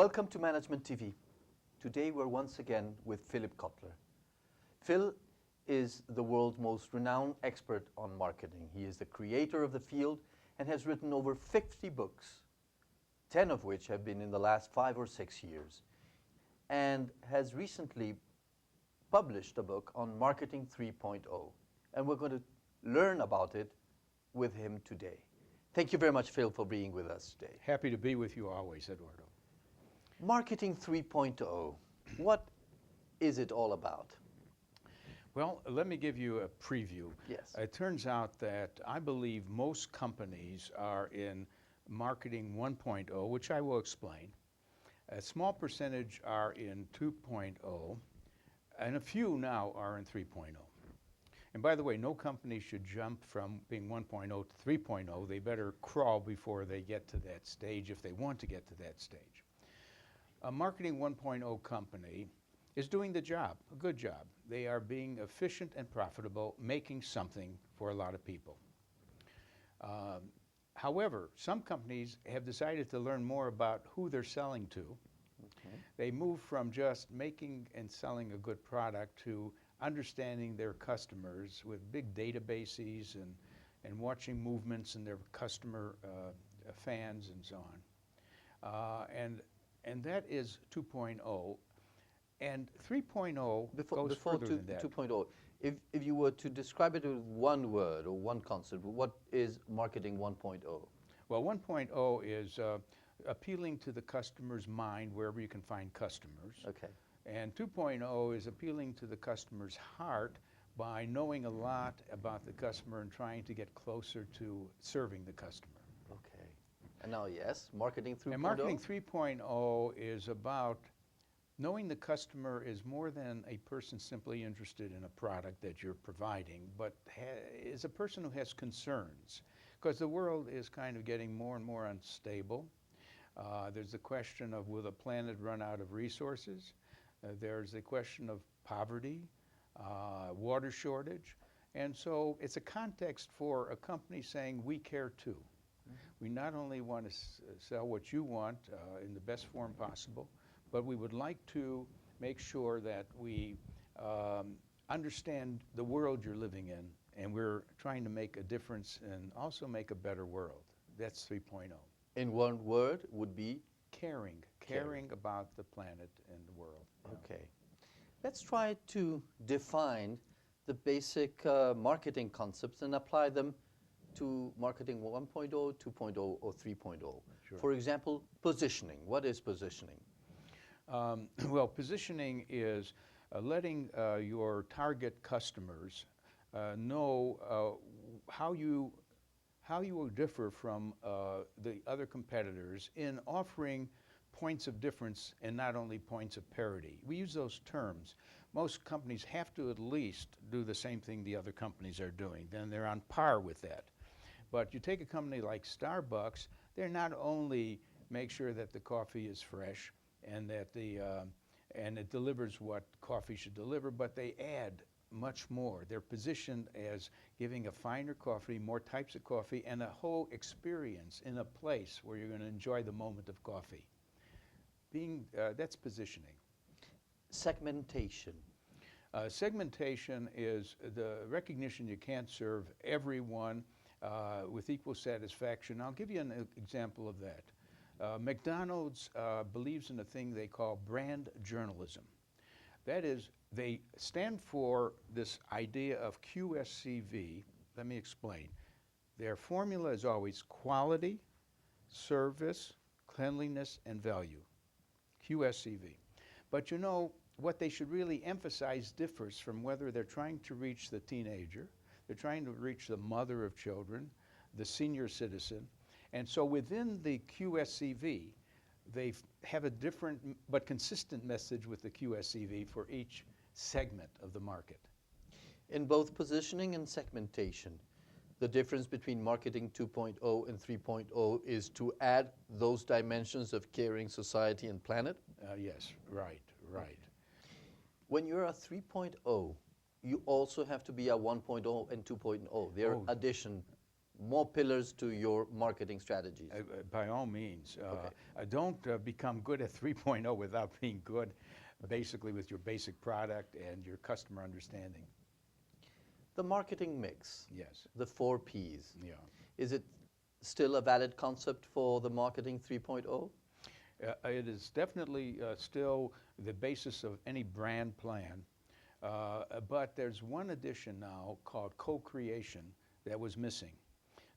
Welcome to Management TV. Today we're once again with Philip Kotler. Phil is the world's most renowned expert on marketing. He is the creator of the field and has written over 50 books, 10 of which have been in the last 5 or 6 years, and has recently published a book on Marketing 3.0. And we're going to learn about it with him today. Thank you very much, Phil, for being with us today. Happy to be with you always, Eduardo. Marketing 3.0, what is it all about? Well, let me give you a preview. Yes. It turns out that I believe most companies are in Marketing 1.0, which I will explain. A small percentage are in 2.0, and a few now are in 3.0. And by the way, no company should jump from being 1.0 to 3.0. They better crawl before they get to that stage if they want to get to that stage. A Marketing 1.0 company is doing the job, a good job. They are being efficient and profitable, making something for a lot of people. However, some companies have decided to learn more about who they're selling to. Okay. They move from just making and selling a good product to understanding their customers with big databases and watching movements in their customer fans and so on. And that is 2.0. And 3.0 goes further than that. 2.0, if you were to describe it with one word or one concept, what is Marketing 1.0? Well, 1.0 is appealing to the customer's mind wherever you can find customers. Okay. And 2.0 is appealing to the customer's heart by knowing a lot about the customer and trying to get closer to serving the customer. Okay. And now, yes, Marketing 3.0? And Marketing 3.0 is about knowing the customer is more than a person simply interested in a product that you're providing, but is a person who has concerns. Because the world is kind of getting more and more unstable. There's the question of, will the planet run out of resources? There's the question of poverty, water shortage. And so it's a context for a company saying, we care too. Mm-hmm. We not only want to sell what you want in the best form possible, but we would like to make sure that we understand the world you're living in, and we're trying to make a difference and also make a better world. That's 3.0. In one word would be? Caring about the planet and the world. Okay. Let's try to define the basic marketing concepts and apply them to Marketing 1.0, 2.0, or 3.0. Sure. For example, positioning. What is positioning? Well, positioning is letting your target customers know how you will differ from the other competitors in offering points of difference and not only points of parity. We use those terms. Most companies have to at least do the same thing the other companies are doing. Then they're on par with that. But you take a company like Starbucks, they're not only make sure that the coffee is fresh and that and it delivers what coffee should deliver, but they add much more. They're positioned as giving a finer coffee, more types of coffee, and a whole experience in a place where you're going to enjoy the moment of coffee. That's positioning. Segmentation. Segmentation is the recognition you can't serve everyone with equal satisfaction. I'll give you an example of that. McDonald's believes in a thing they call brand journalism. That is, they stand for this idea of QSCV. Let me explain. Their formula is always quality, service, cleanliness, and value. QSCV. But you know, what they should really emphasize differs from whether they're trying to reach the teenager, they're trying to reach the mother of children, the senior citizen. And so within the QSCV, they have a different but consistent message with the QSCV for each segment of the market. In both positioning and segmentation, the difference between Marketing 2.0 and 3.0 is to add those dimensions of caring society and planet? Yes, right. When you're a 3.0, you also have to be a 1.0 and 2.0. They're more pillars to your marketing strategies. By all means. Okay. Don't become good at 3.0 without being good, basically, with your basic product and your customer understanding. The marketing mix, Yes. the 4 Ps. Yeah. Is it still a valid concept for the marketing 3.0? It is definitely still the basis of any brand plan, but there's one addition now called co-creation that was missing.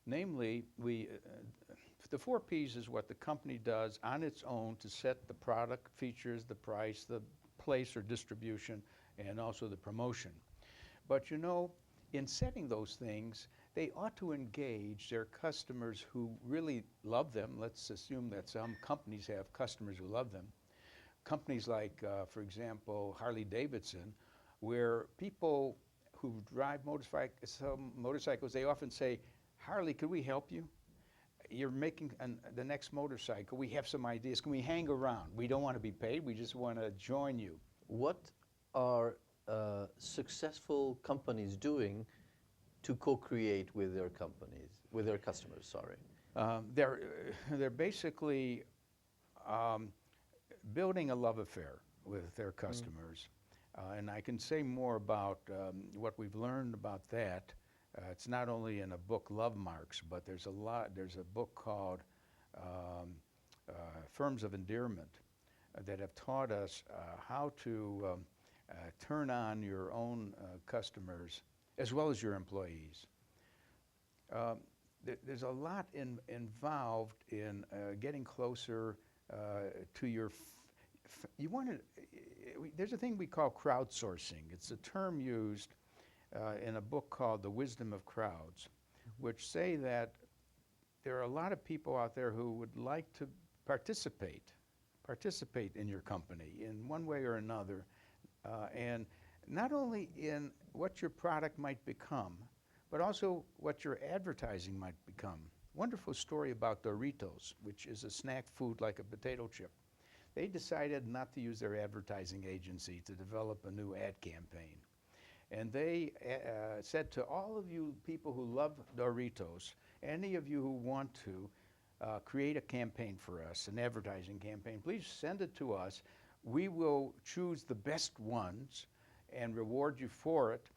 Namely, the 4 Ps is what the company does on its own to set the product, features, the price, the place or distribution, and also the promotion. But you know, in setting those things, they ought to engage their customers who really love them. Let's assume that some companies have customers who love them. Companies like, for example, Harley-Davidson, where people who drive motorcycles, they often say, Harley, could we help you? You're making the next motorcycle. We have some ideas. Can we hang around? We don't want to be paid. We just want to join you. What are successful companies doing to co-create with their companies, with their customers, sorry? They're basically building a love affair with their customers. And I can say more about what we've learned about that. It's not only in a book, Love Marks, but there's a book called Firms of Endearment that have taught us how to turn on your own customers as well as your employees. There's a lot involved in getting closer to your. There's a thing we call crowdsourcing. It's a term used in a book called The Wisdom of Crowds, which say that there are a lot of people out there who would like to participate in your company in one way or another, and not only in what your product might become, but also what your advertising might become. Wonderful story about Doritos, which is a snack food like a potato chip. They decided not to use their advertising agency to develop a new ad campaign. And they said to all of you people who love Doritos, any of you who want to create a campaign for us, an advertising campaign, please send it to us. We will choose the best ones and reward you for it.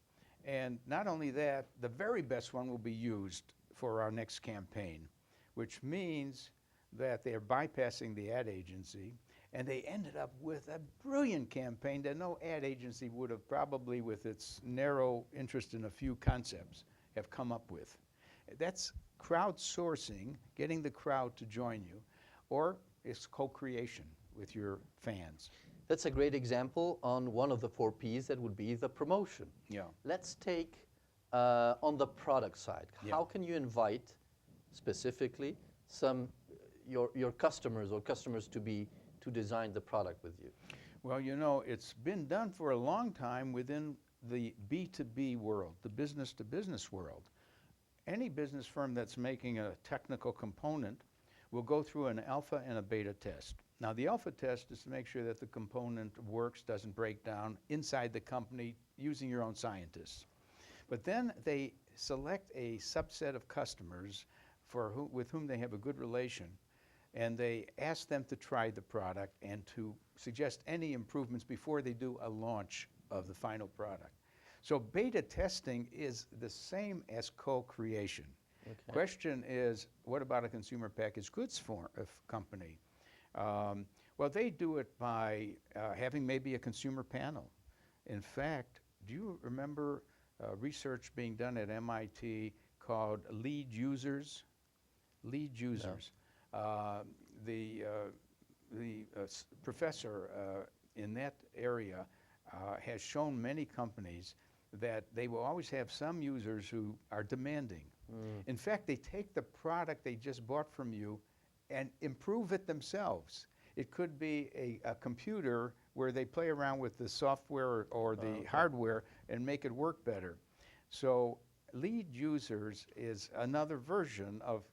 And not only that, the very best one will be used for our next campaign, which means that they're bypassing the ad agency, and they ended up with a brilliant campaign that no ad agency would have probably, with its narrow interest in a few concepts, have come up with. That's crowdsourcing, getting the crowd to join you, or it's co-creation with your fans. That's a great example on one of the 4 Ps, that would be the promotion. Yeah. Let's take on the product side. Yeah. How can you invite specifically your customers or customers to design the product with you? Well, you know, it's been done for a long time within the B2B world, the business-to-business world. Any business firm that's making a technical component will go through an alpha and a beta test. Now, the alpha test is to make sure that the component works, doesn't break down inside the company using your own scientists. But then they select a subset of customers with whom they have a good relation, and they ask them to try the product and to suggest any improvements before they do a launch of the final product. So beta testing is the same as co-creation. Okay. Question is, what about a consumer packaged goods company? Well, they do it by having maybe a consumer panel. In fact, do you remember research being done at MIT called lead users? Lead users. No. The professor in that area has shown many companies that they will always have some users who are demanding. In fact, they take the product they just bought from you and improve it themselves. It could be a computer where they play around with the software or the hardware and make it work better. So lead users is another version of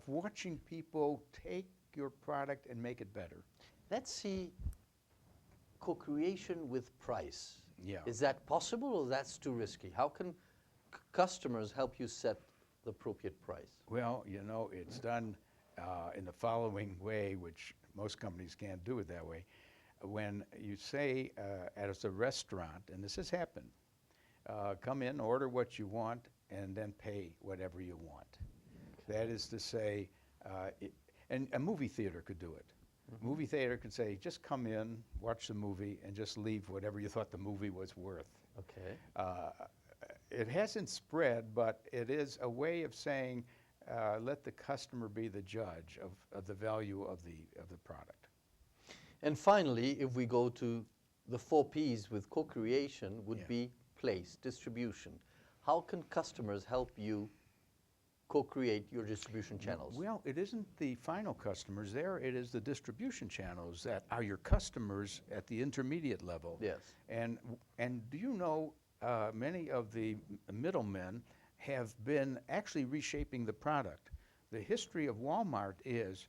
watching people take your product and make it better. Let's see co-creation with price. Yeah. Is that possible, or that's too risky? How can customers help you set the appropriate price? Well, you know, it's done in the following way, which most companies can't do it that way. When you say as a restaurant, and this has happened, come in, order what you want, and then pay whatever you want. That is to say, and a movie theater could do it. Mm-hmm. Movie theater can say, just come in, watch the movie, and just leave whatever you thought the movie was worth. Okay. It hasn't spread, but it is a way of saying, let the customer be the judge of the value of the product. And finally, if we go to the 4 Ps with co-creation, would be place, distribution. How can customers help you co-create your distribution channels? Well, it isn't the final customers there, it is the distribution channels that are your customers at the intermediate level. Yes. And do you know, many of the middlemen have been actually reshaping the product. The history of Walmart is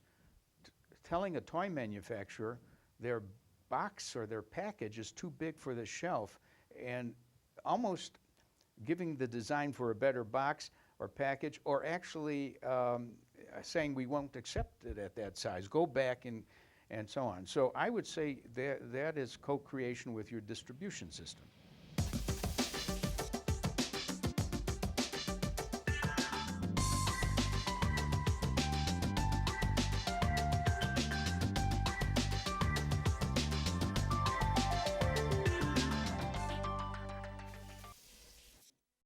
telling a toy manufacturer their box or their package is too big for the shelf, and almost giving the design for a better box or package, or actually saying we won't accept it at that size, go back and so on. So I would say that is co-creation with your distribution system.